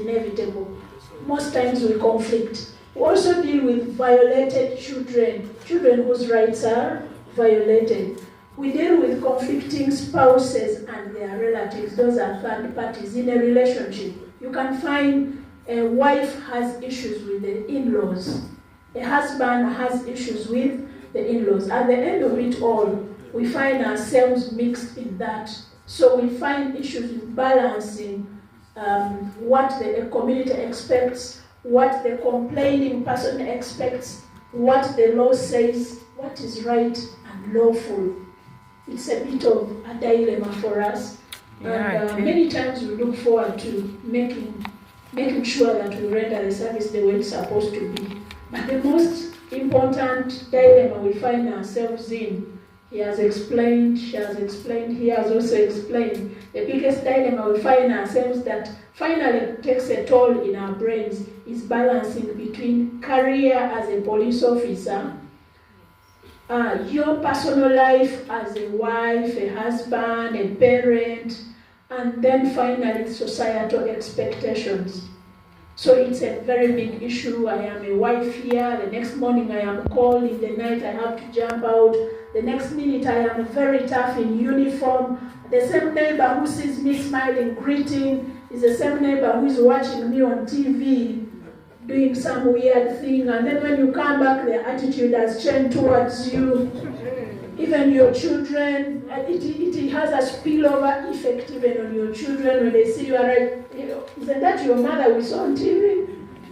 inevitable. Most times we conflict. We also deal with violated children, children whose rights are violated. We deal with conflicting spouses and their relatives. Those are third parties in a relationship. You can find a wife has issues with the in-laws. A husband has issues with the in-laws. At the end of it all, we find ourselves mixed in that. So we find issues in balancing what the community expects, what the complaining person expects, what the law says, what is right and lawful. It's a bit of a dilemma for us. Yeah, And many times we look forward to making sure that we render the service the way it's supposed to be. But the most important dilemma we find ourselves in, he has explained, she has explained, he has also explained. The biggest dilemma we find ourselves that finally takes a toll in our brains is balancing between career as a police officer, your personal life as a wife, a husband, a parent, and then finally societal expectations. So it's a very big issue. I am a wife here. The next morning I am called. In the night I have to jump out. The next minute I am very tough in uniform. The same neighbor who sees me smiling, greeting, is the same neighbor who is watching me on TV doing some weird thing. And then when you come back, their attitude has changed towards you. Even your children, it has a spillover effect even on your children when they see you arrive. Isn't that your mother we saw on TV?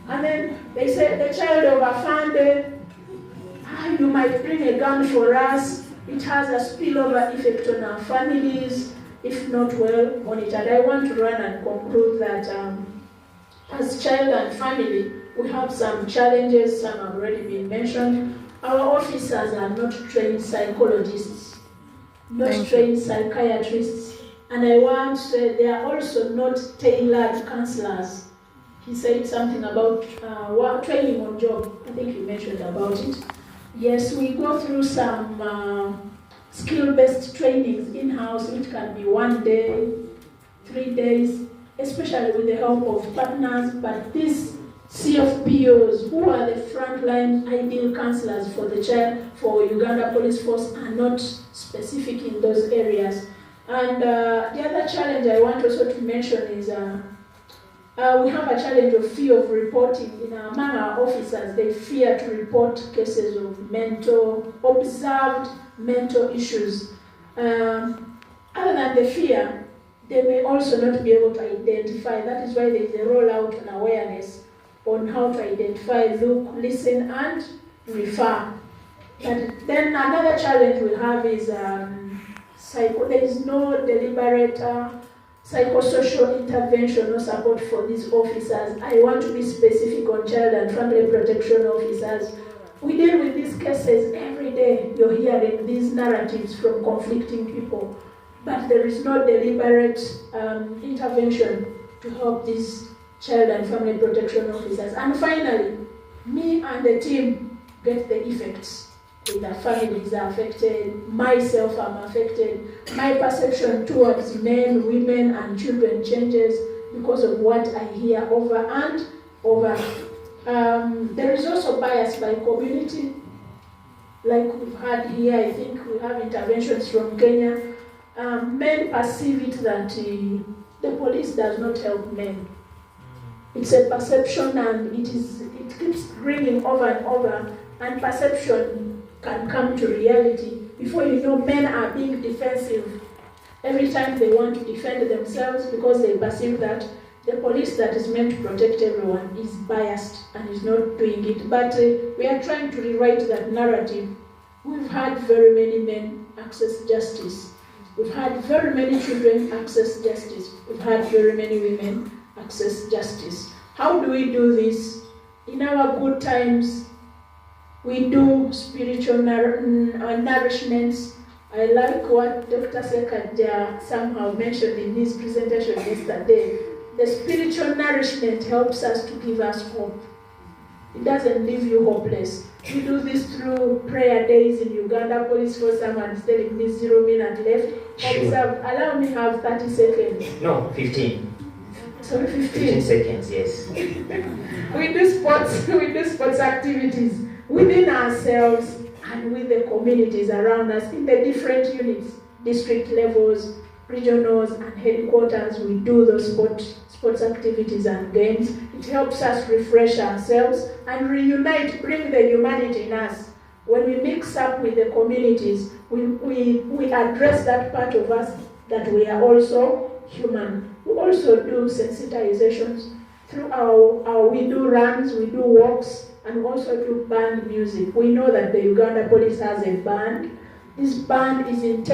And then they say, the child of Afande, you might bring a gun for us. It has a spillover effect on our families, if not well monitored. I want to run and conclude that as child and family, we have some challenges, some have already been mentioned. Our officers are not trained psychologists, not trained psychiatrists, and I want to say they are also not tailored counselors. He said something about training on job. I think you mentioned about it. Yes, we go through some skill-based trainings in-house, which can be 1 day, 3 days, especially with the help of partners, but these CFPOs, who are the frontline ideal counselors for the child, for Uganda Police Force, are not specific in those areas. And the other challenge I want also to mention is we have a challenge of fear of reporting. Among our officers, they fear to report cases of observed mental issues. Other than the fear, they may also not be able to identify. That is why there is a rollout and awareness on how to identify, look, listen, and refer. But then another challenge we have is there is no deliberate psychosocial intervention or support for these officers. I want to be specific on child and family protection officers. We deal with these cases every day. You're hearing these narratives from conflicting people, but there is no deliberate intervention to help these child and family protection officers. And finally, me and the team get the effects. The families are affected, myself am affected, my perception towards men, women, and children changes because of what I hear over and over. There is also bias by community. Like we've had here, I think we have interventions from Kenya. Men perceive it that the police does not help men. It's a perception, and it keeps ringing over and over, and perception can come to reality. Before you know, men are being defensive every time they want to defend themselves because they perceive that the police that is meant to protect everyone is biased and is not doing it. But we are trying to rewrite that narrative. We've had very many men access justice. We've had very many children access justice. We've had very many women access justice. How do we do this? In our good times, we do spiritual nourishments. I like what Dr. Sekaja somehow mentioned in his presentation yesterday. The spiritual nourishment helps us to give us hope. It doesn't leave you hopeless. We do this through prayer days in Uganda Police Force. Someone is telling me 0 minutes left. Sure. Allow me have 30 seconds. No, 15. Sorry, 15 seconds, yes. We do sports activities within ourselves and with the communities around us in the different units, district levels, regionals, and headquarters. We do those sports activities and games. It helps us refresh ourselves and reunite, bring the humanity in us. When we mix up with the communities, we address that part of us that we are also human. We also do sensitizations through we do runs, we do walks, and we also do band music. We know that the Uganda Police has a band. This band is intended